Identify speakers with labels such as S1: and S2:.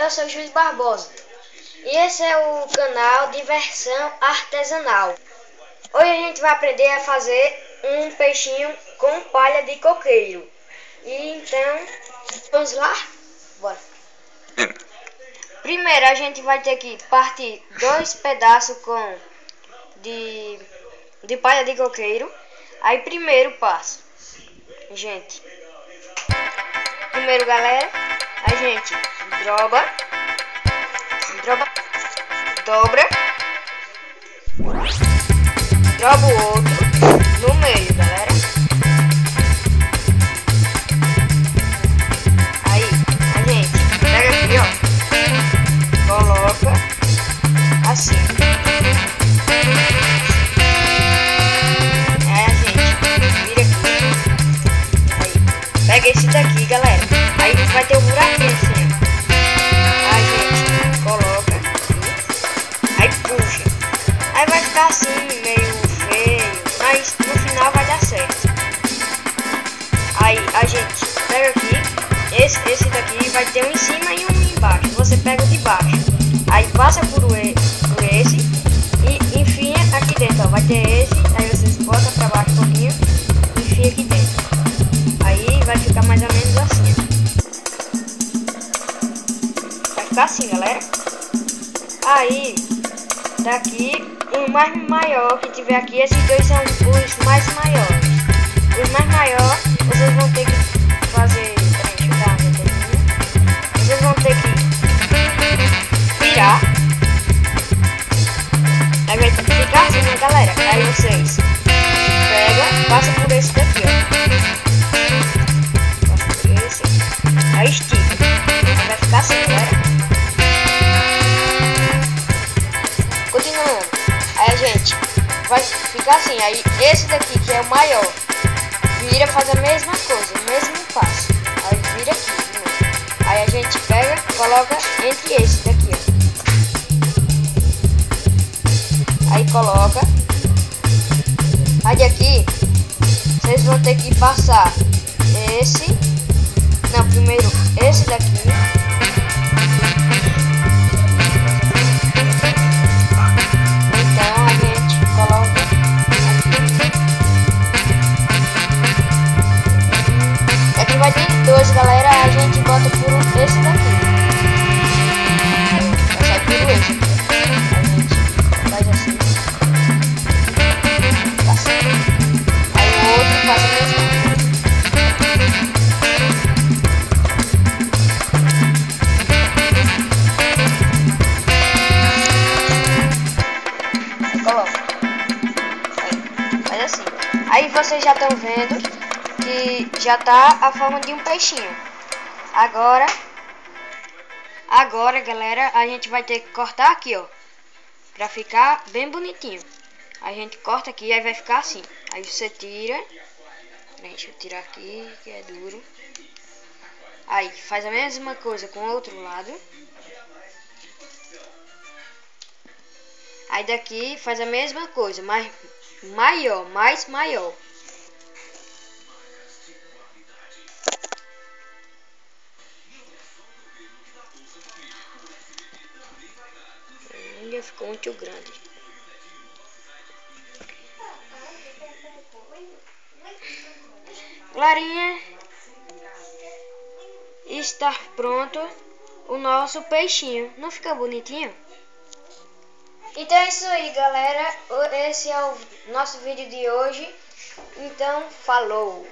S1: Eu sou Júlio Barbosa e esse é o canal Diversão Artesanal. Hoje a gente vai aprender a fazer um peixinho com palha de coqueiro. E então, vamos lá? Bora! Primeiro a gente vai ter que partir 2 pedaços de palha de coqueiro. Aí primeiro passo, primeiro galera, a gente dobra o outro no meio, galera. Aí a gente pega aqui, ó, coloca assim. Aí a gente vira aqui. Aí pega esse daqui, galera. Aí vai ter um buraquinho assim. A gente coloca aqui. Aí puxa. Aí vai ficar assim, meio feio, mas no final vai dar certo. Aí a gente pega aqui, esse daqui vai ter um em cima e um embaixo. Você pega o de baixo, aí passa por esse e enfia aqui dentro, ó. Vai ter esse, aí vocês botam pra baixo um pouquinho e enfia aqui dentro. Aí vai ficar mais ou menos assim. Vai ficar assim, galera. Aí daqui, o mais maior que tiver aqui, esses dois são os mais maiores. Os mais maiores, vocês vão ter que fazer, vocês vão ter que virar. Aí vai ficar assim, né, galera? Aí vocês pegam, passa por esse daqui, ó. Passa por esse, aí estica. Aí vai ficar assim, galera. Continuando, aí a gente vai ficar assim, aí esse daqui que é o maior, vira, faz a mesma coisa, o mesmo passo, aí vira aqui de novo. Aí a gente pega, coloca entre esse daqui, ó. Aí coloca, aí daqui, vocês vão ter que passar primeiro esse daqui. Vai ter 2, galera, a gente bota por esse daqui. Vai sair por esse aqui. A gente faz assim. Aí o outro faz a mesma coisa. Aí coloca. Aí, faz assim. Aí vocês já estão vendo que já tá a forma de um peixinho. Agora, galera, a gente vai ter que cortar aqui, ó, pra ficar bem bonitinho. A gente corta aqui, aí vai ficar assim. Aí você tira. Deixa eu tirar aqui, que é duro. Aí faz a mesma coisa com o outro lado. Aí daqui faz a mesma coisa, mas mais maior. Ficou muito grande. Clarinha, está pronto o nosso peixinho. Não fica bonitinho? Então é isso aí, galera. Esse é o nosso vídeo de hoje. Então, falou!